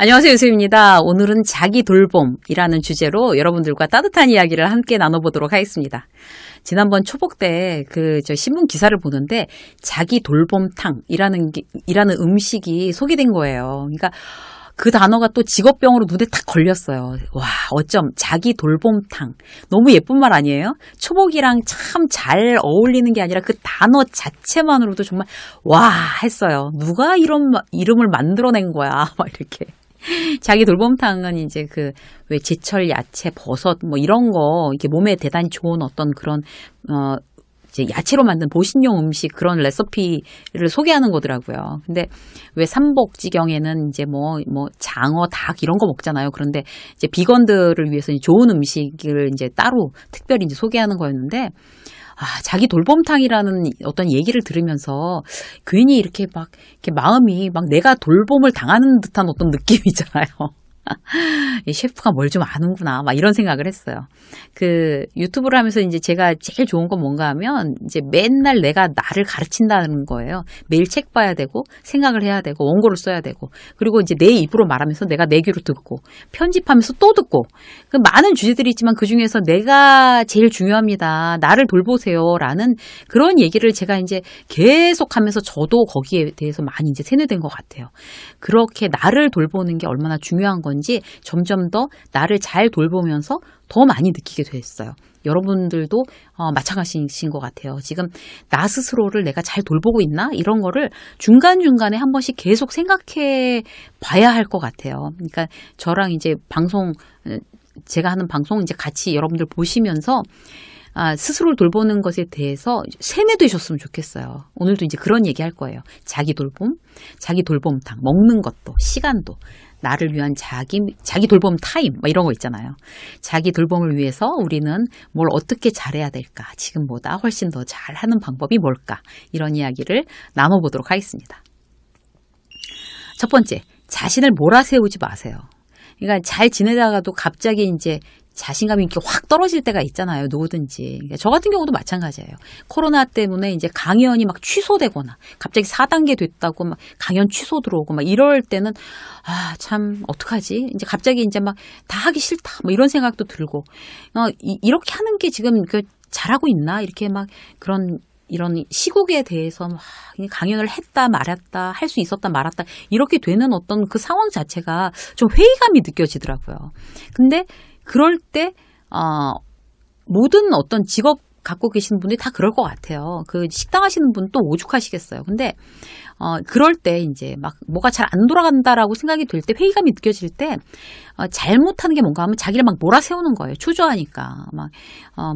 안녕하세요, 유수입니다. 오늘은 자기 돌봄이라는 주제로 여러분들과 따뜻한 이야기를 함께 나눠보도록 하겠습니다. 지난번 초복 때 저 신문 기사를 보는데 자기 돌봄탕이라는 음식이 소개된 거예요. 그러니까 그 단어가 또 직업병으로 눈에 탁 걸렸어요. 와, 어쩜 자기 돌봄탕. 너무 예쁜 말 아니에요? 초복이랑 참 잘 어울리는 게 아니라 그 단어 자체만으로도 정말 와 했어요. 누가 이런 이름을 만들어낸 거야. 막 이렇게. 자기 돌봄탕은 이제 왜 제철 야채, 버섯 뭐 이런 거 이렇게 몸에 대단히 좋은 어떤 그런 이제 야채로 만든 보신용 음식 그런 레시피를 소개하는 거더라고요. 근데 왜 삼복지경에는 이제 뭐 장어, 닭 이런 거 먹잖아요. 그런데 이제 비건들을 위해서 좋은 음식을 이제 따로 특별히 이제 소개하는 거였는데 자기 돌봄탕이라는 어떤 얘기를 들으면서 괜히 이렇게 마음이 내가 돌봄을 당하는 듯한 어떤 느낌이잖아요. 이 셰프가 뭘 좀 아는구나, 이런 생각을 했어요. 유튜브를 하면서 이제 제가 제일 좋은 건 뭔가 하면 이제 맨날 내가 나를 가르친다는 거예요. 매일 책 봐야 되고, 생각을 해야 되고, 원고를 써야 되고, 그리고 이제 내 입으로 말하면서 내가 내 귀로 듣고, 편집하면서 또 듣고, 많은 주제들이 있지만 그 중에서 내가 제일 중요합니다. 나를 돌보세요. 라는 그런 얘기를 제가 이제 계속 하면서 저도 거기에 대해서 많이 이제 세뇌된 것 같아요. 그렇게 나를 돌보는 게 얼마나 중요한 건지 점점 더 나를 잘 돌보면서 더 많이 느끼게 됐어요. 여러분들도 마찬가지신 것 같아요. 지금 나 스스로를 내가 잘 돌보고 있나? 이런 거를 중간중간에 한 번씩 계속 생각해 봐야 할 것 같아요. 그러니까 저랑 이제 제가 하는 방송 이제 같이 여러분들 보시면서 스스로를 돌보는 것에 대해서 세뇌되셨으면 좋겠어요. 오늘도 이제 그런 얘기 할 거예요. 자기 돌봄, 자기 돌봄탕, 먹는 것도, 시간도, 나를 위한 자기 돌봄 타임, 이런 거 있잖아요. 자기 돌봄을 위해서 우리는 뭘 어떻게 잘해야 될까? 지금보다 훨씬 더 잘하는 방법이 뭘까? 이런 이야기를 나눠보도록 하겠습니다. 첫 번째, 자신을 몰아세우지 마세요. 그러니까 잘 지내다가도 갑자기 이제 자신감이 이렇게 확 떨어질 때가 있잖아요. 누구든지. 그러니까 저 같은 경우도 마찬가지예요. 코로나 때문에 이제 강연이 막 취소되거나 갑자기 4단계 됐다고 막 강연 취소 들어오고 막 이럴 때는 참 어떡하지? 이제 갑자기 이제 막 다 하기 싫다. 이런 생각도 들고 이렇게 하는 게 지금 잘하고 있나? 이렇게 막 이런 시국에 대해서 막 강연을 했다 말았다 할 수 있었다 말았다 이렇게 되는 어떤 그 상황 자체가 좀 회의감이 느껴지더라고요. 근데 그럴 때 모든 어떤 직업 갖고 계신 분들이 다 그럴 것 같아요. 식당 하시는 분 또 오죽하시겠어요. 근데 그럴 때 이제 막 뭐가 잘 안 돌아간다라고 생각이 들 때 회의감이 느껴질 때 잘못하는 게 뭔가 하면 자기를 막 몰아세우는 거예요. 초조하니까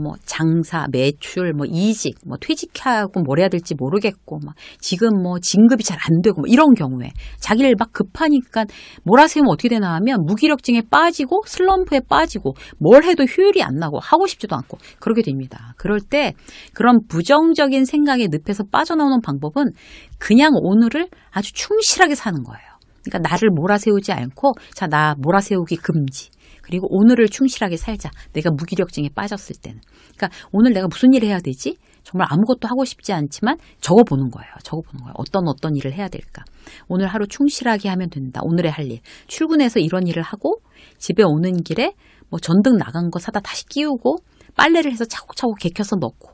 뭐 장사, 매출, 이직, 퇴직하고 뭘 해야 될지 모르겠고 지금 진급이 잘 안 되고 이런 경우에 자기를 막 급하니까 몰아세우면 어떻게 되나 하면 무기력증에 빠지고 슬럼프에 빠지고 뭘 해도 효율이 안 나고 하고 싶지도 않고 그렇게 됩니다. 그럴 때 그런 부정적인 생각의 늪에서 빠져나오는 방법은 그냥 오늘을 아주 충실하게 사는 거예요. 그러니까 나를 몰아세우지 않고 나 몰아세우기 금지. 그리고 오늘을 충실하게 살자. 내가 무기력증에 빠졌을 때는. 그러니까 오늘 내가 무슨 일을 해야 되지? 정말 아무것도 하고 싶지 않지만 적어보는 거예요. 어떤 일을 해야 될까? 오늘 하루 충실하게 하면 된다. 오늘의 할 일. 출근해서 이런 일을 하고 집에 오는 길에 전등 나간 거 사다 다시 끼우고 빨래를 해서 차곡차곡 개켜서 넣고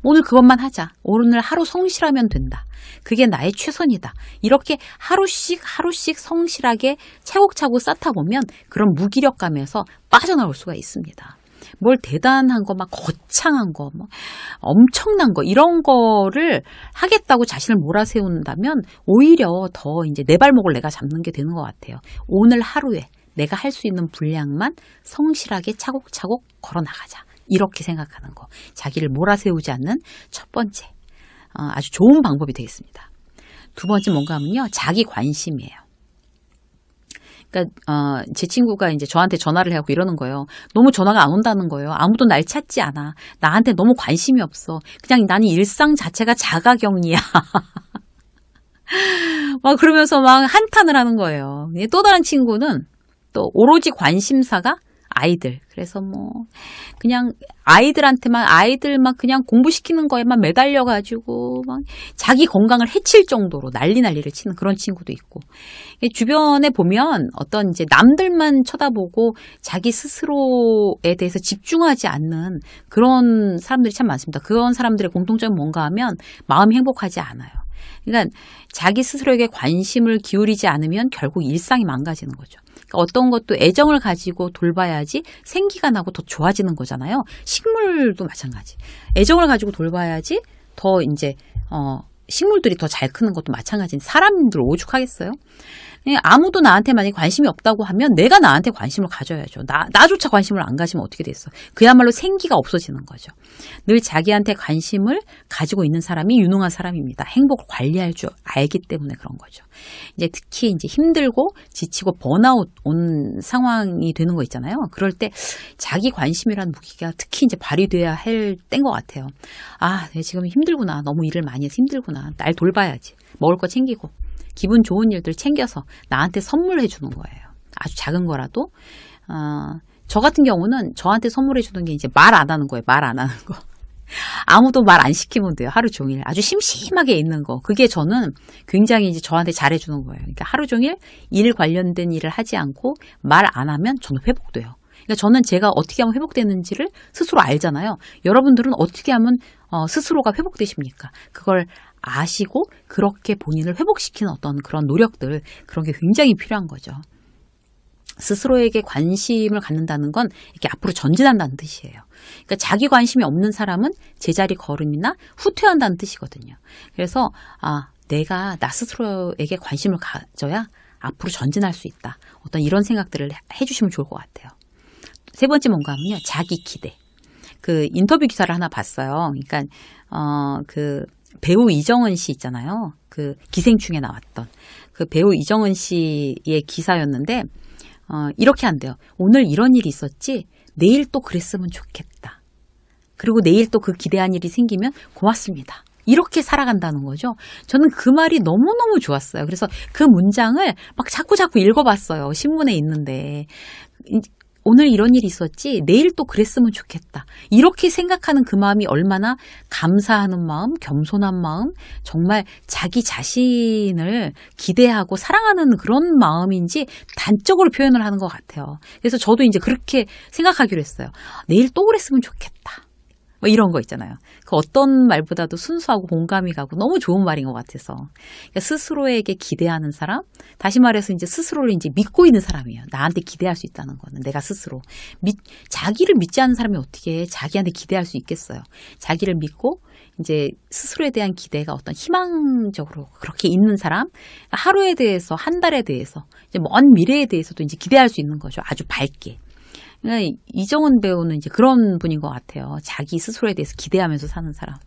오늘 그것만 하자. 오늘 하루 성실하면 된다. 그게 나의 최선이다. 이렇게 하루씩 성실하게 차곡차곡 쌓다 보면 그런 무기력감에서 빠져나올 수가 있습니다. 뭘 대단한 거, 거창한 거, 엄청난 거, 이런 거를 하겠다고 자신을 몰아세운다면 오히려 더 이제 내 발목을 내가 잡는 게 되는 것 같아요. 오늘 하루에 내가 할 수 있는 분량만 성실하게 차곡차곡 걸어 나가자. 이렇게 생각하는 거. 자기를 몰아세우지 않는 첫 번째. 아주 좋은 방법이 되겠습니다. 두 번째 뭔가 하면요. 자기 관심이에요. 그러니까 제 친구가 이제 저한테 전화를 하고 이러는 거예요. 너무 전화가 안 온다는 거예요. 아무도 날 찾지 않아. 나한테 너무 관심이 없어. 그냥 나는 일상 자체가 자가격리야. 그러면서 한탄을 하는 거예요. 또 다른 친구는 또 오로지 관심사가 아이들. 그래서 뭐 그냥 아이들만 그냥 공부시키는 거에만 매달려가지고 막 자기 건강을 해칠 정도로 난리를 치는 그런 친구도 있고, 주변에 보면 어떤 이제 남들만 쳐다보고 자기 스스로에 대해서 집중하지 않는 그런 사람들이 참 많습니다. 그런 사람들의 공통점이 뭔가 하면 마음이 행복하지 않아요. 그러니까 자기 스스로에게 관심을 기울이지 않으면 결국 일상이 망가지는 거죠. 그러니까 어떤 것도 애정을 가지고 돌봐야지 생기가 나고 더 좋아지는 거잖아요. 식물도 마찬가지. 애정을 가지고 돌봐야지 더 이제 식물들이 더 잘 크는 것도 마찬가지인데 사람들 오죽하겠어요? 아무도 나한테 만약에 관심이 없다고 하면 내가 나한테 관심을 가져야죠. 나조차 관심을 안 가지면 어떻게 됐어? 그야말로 생기가 없어지는 거죠. 늘 자기한테 관심을 가지고 있는 사람이 유능한 사람입니다. 행복을 관리할 줄 알기 때문에 그런 거죠. 이제 특히 이제 힘들고 지치고 번아웃 온 상황이 되는 거 있잖아요. 그럴 때 자기 관심이라는 무기가 특히 이제 발휘돼야 할 때인 것 같아요. 내가 지금 힘들구나. 너무 일을 많이 해서 힘들구나. 날 돌봐야지. 먹을 거 챙기고. 기분 좋은 일들 챙겨서 나한테 선물해 주는 거예요. 아주 작은 거라도. 저 같은 경우는 저한테 선물해 주는 게 이제 말 안 하는 거예요. 말 안 하는 거. 아무도 말 안 시키면 돼요. 하루 종일. 아주 심심하게 있는 거. 그게 저는 굉장히 이제 저한테 잘해 주는 거예요. 그러니까 하루 종일 일 관련된 일을 하지 않고 말 안 하면 저는 회복돼요. 그러니까 저는 제가 어떻게 하면 회복되는지를 스스로 알잖아요. 여러분들은 어떻게 하면 스스로가 회복되십니까? 그걸 아시고 그렇게 본인을 회복시키는 어떤 그런 노력들, 그런 게 굉장히 필요한 거죠. 스스로에게 관심을 갖는다는 건 이렇게 앞으로 전진한다는 뜻이에요. 그러니까 자기 관심이 없는 사람은 제자리 걸음이나 후퇴한다는 뜻이거든요. 그래서 내가 나 스스로에게 관심을 가져야 앞으로 전진할 수 있다. 어떤 이런 생각들을 해주시면 좋을 것 같아요. 세 번째 뭔가 하면요. 자기 기대. 그 인터뷰 기사를 하나 봤어요. 그러니까 그 배우 이정은 씨 있잖아요. 그 기생충에 나왔던 그 배우 이정은 씨의 기사였는데 이렇게 한대요. 오늘 이런 일이 있었지 내일 또 그랬으면 좋겠다. 그리고 내일 또 그 기대한 일이 생기면 고맙습니다. 이렇게 살아간다는 거죠. 저는 그 말이 너무너무 좋았어요. 그래서 그 문장을 막 자꾸 읽어봤어요. 신문에 있는데. 오늘 이런 일이 있었지 내일 또 그랬으면 좋겠다. 이렇게 생각하는 그 마음이 얼마나 감사하는 마음, 겸손한 마음, 정말 자기 자신을 기대하고 사랑하는 그런 마음인지 단적으로 표현을 하는 것 같아요. 그래서 저도 이제 그렇게 생각하기로 했어요. 내일 또 그랬으면 좋겠다. 뭐 이런 거 있잖아요. 그 어떤 말보다도 순수하고 공감이 가고 너무 좋은 말인 것 같아서. 그러니까 스스로에게 기대하는 사람, 다시 말해서 이제 스스로를 이제 믿고 있는 사람이에요. 나한테 기대할 수 있다는 거는 내가 스스로. 자기를 믿지 않는 사람이 어떻게 자기한테 기대할 수 있겠어요. 자기를 믿고 이제 스스로에 대한 기대가 어떤 희망적으로 그렇게 있는 사람, 하루에 대해서, 한 달에 대해서, 이제 먼 미래에 대해서도 이제 기대할 수 있는 거죠. 아주 밝게. 그러니까 이정은 배우는 이제 그런 분인 것 같아요. 자기 스스로에 대해서 기대하면서 사는 사람.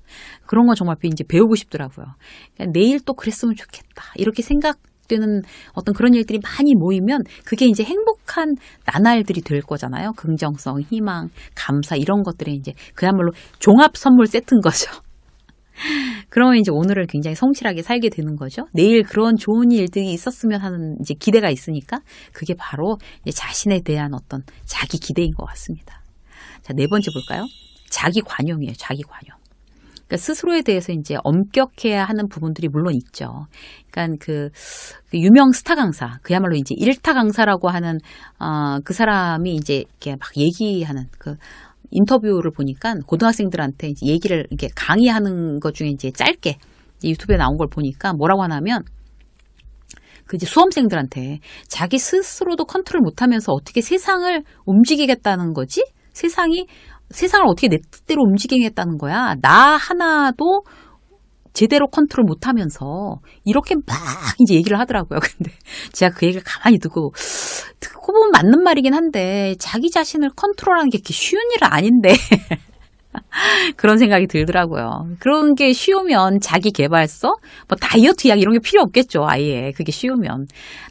그런 거 정말 이제 배우고 싶더라고요. 그러니까 내일 또 그랬으면 좋겠다. 이렇게 생각되는 어떤 그런 일들이 많이 모이면 그게 이제 행복한 나날들이 될 거잖아요. 긍정성, 희망, 감사 이런 것들이 이제 그야말로 종합 선물 세트인 거죠. 그러면 이제 오늘을 굉장히 성실하게 살게 되는 거죠. 내일 그런 좋은 일들이 있었으면 하는 이제 기대가 있으니까 그게 바로 이제 자신에 대한 어떤 자기 기대인 것 같습니다. 자, 네 번째 볼까요? 자기 관용이에요. 자기 관용. 그러니까 스스로에 대해서 이제 엄격해야 하는 부분들이 물론 있죠. 그러니까 그 유명 스타 강사, 그야말로 이제 일타 강사라고 하는 그 사람이 이제 이렇게 막 얘기하는 그 인터뷰를 보니까 고등학생들한테 이제 얘기를 이렇게 강의하는 것 중에 이제 짧게 유튜브에 나온 걸 보니까 뭐라고 하냐면 그 이제 수험생들한테 자기 스스로도 컨트롤 못하면서 어떻게 세상을 움직이겠다는 거지? 세상을 어떻게 내 뜻대로 움직이겠다는 거야? 나 하나도 제대로 컨트롤 못하면서 이렇게 막 이제 얘기를 하더라고요. 근데 제가 그 얘기를 가만히 듣고 보면 맞는 말이긴 한데 자기 자신을 컨트롤하는 게 그렇게 쉬운 일은 아닌데 그런 생각이 들더라고요. 그런 게 쉬우면 자기 개발서, 뭐 다이어트 이야기 이런 게 필요 없겠죠. 아예 그게 쉬우면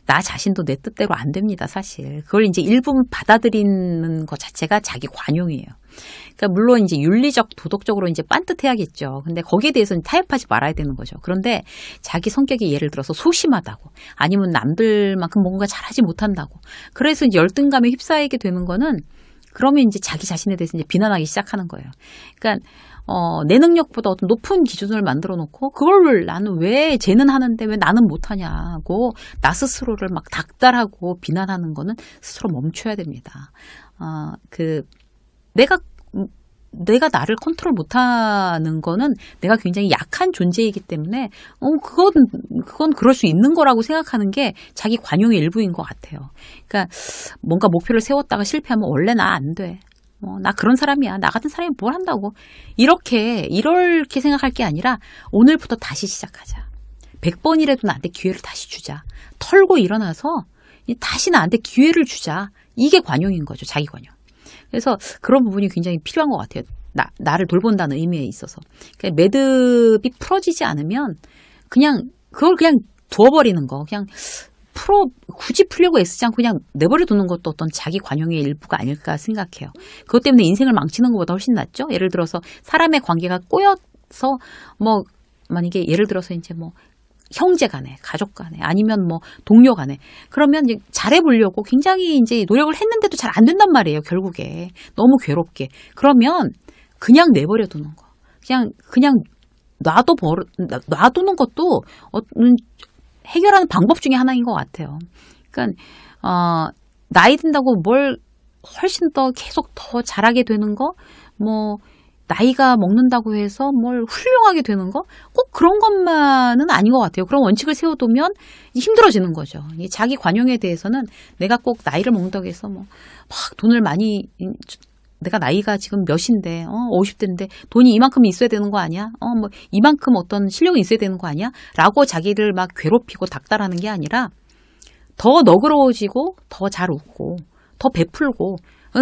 나 자신도 내 뜻대로 안 됩니다. 사실 그걸 이제 일부분 받아들이는 것 자체가 자기 관용이에요. 그러니까 물론 이제 윤리적, 도덕적으로 이제 빤듯해야겠죠. 근데 거기에 대해서는 타협하지 말아야 되는 거죠. 그런데 자기 성격이 예를 들어서 소심하다고, 아니면 남들만큼 뭔가 잘하지 못한다고, 그래서 이제 열등감에 휩싸이게 되는 거는 그러면 이제 자기 자신에 대해서 이제 비난하기 시작하는 거예요. 그러니까 내 능력보다 어떤 높은 기준을 만들어 놓고 그걸 나는 왜 쟤는 하는데 왜 나는 못하냐고 나 스스로를 막 닥달하고 비난하는 거는 스스로 멈춰야 됩니다. 내가 나를 컨트롤 못하는 거는 내가 굉장히 약한 존재이기 때문에 그건 그럴 수 있는 거라고 생각하는 게 자기 관용의 일부인 것 같아요. 그러니까 뭔가 목표를 세웠다가 실패하면 원래 나 안 돼. 나 그런 사람이야. 나 같은 사람이 뭘 한다고. 이렇게 생각할 게 아니라 오늘부터 다시 시작하자. 100번이라도 나한테 기회를 다시 주자. 털고 일어나서 다시 나한테 기회를 주자. 이게 관용인 거죠. 자기 관용. 그래서 그런 부분이 굉장히 필요한 것 같아요. 나를 돌본다는 의미에 있어서. 그러니까 매듭이 풀어지지 않으면 그걸 그냥 두어버리는 거. 그냥 굳이 풀려고 애쓰지 않고 그냥 내버려 두는 것도 어떤 자기 관용의 일부가 아닐까 생각해요. 그것 때문에 인생을 망치는 것보다 훨씬 낫죠. 예를 들어서 사람의 관계가 꼬여서 만약에 예를 들어서 이제 형제 간에, 가족 간에, 아니면 동료 간에. 그러면 이제 잘해보려고 굉장히 이제 노력을 했는데도 잘 안 된단 말이에요, 결국에. 너무 괴롭게. 그러면 그냥 내버려 두는 거. 그냥 놔두는 것도 해결하는 방법 중에 하나인 것 같아요. 그러니까, 나이 든다고 뭘 훨씬 더 계속 더 잘하게 되는 거, 나이가 먹는다고 해서 뭘 훌륭하게 되는 거? 꼭 그런 것만은 아닌 것 같아요. 그런 원칙을 세워두면 힘들어지는 거죠. 자기 관용에 대해서는 내가 꼭 나이를 먹는다고 해서 막 돈을 많이, 내가 나이가 지금 몇인데, 50대인데 돈이 이만큼 있어야 되는 거 아니야? 이만큼 어떤 실력이 있어야 되는 거 아니야? 라고 자기를 막 괴롭히고 닥달하는 게 아니라 더 너그러워지고 더 잘 웃고 더 베풀고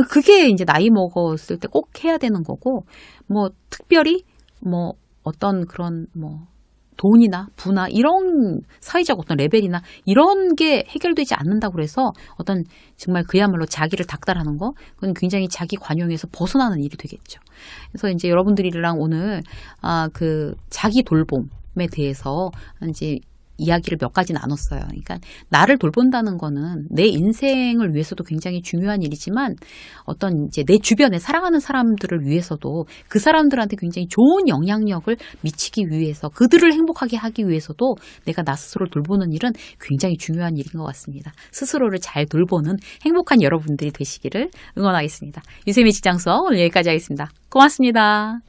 그게 이제 나이 먹었을 때 꼭 해야 되는 거고, 특별히, 어떤 그런, 돈이나 부나 이런 사회적 어떤 레벨이나 이런 게 해결되지 않는다고 그래서 어떤 정말 그야말로 자기를 닥달하는 거, 그건 굉장히 자기 관용에서 벗어나는 일이 되겠죠. 그래서 이제 여러분들이랑 오늘, 자기 돌봄에 대해서 이제 이야기를 몇 가지 나눴어요. 그러니까 나를 돌본다는 거는 내 인생을 위해서도 굉장히 중요한 일이지만 어떤 이제 내 주변에 사랑하는 사람들을 위해서도 그 사람들한테 굉장히 좋은 영향력을 미치기 위해서 그들을 행복하게 하기 위해서도 내가 나 스스로를 돌보는 일은 굉장히 중요한 일인 것 같습니다. 스스로를 잘 돌보는 행복한 여러분들이 되시기를 응원하겠습니다. 유세미 직장수업 오늘 여기까지 하겠습니다. 고맙습니다.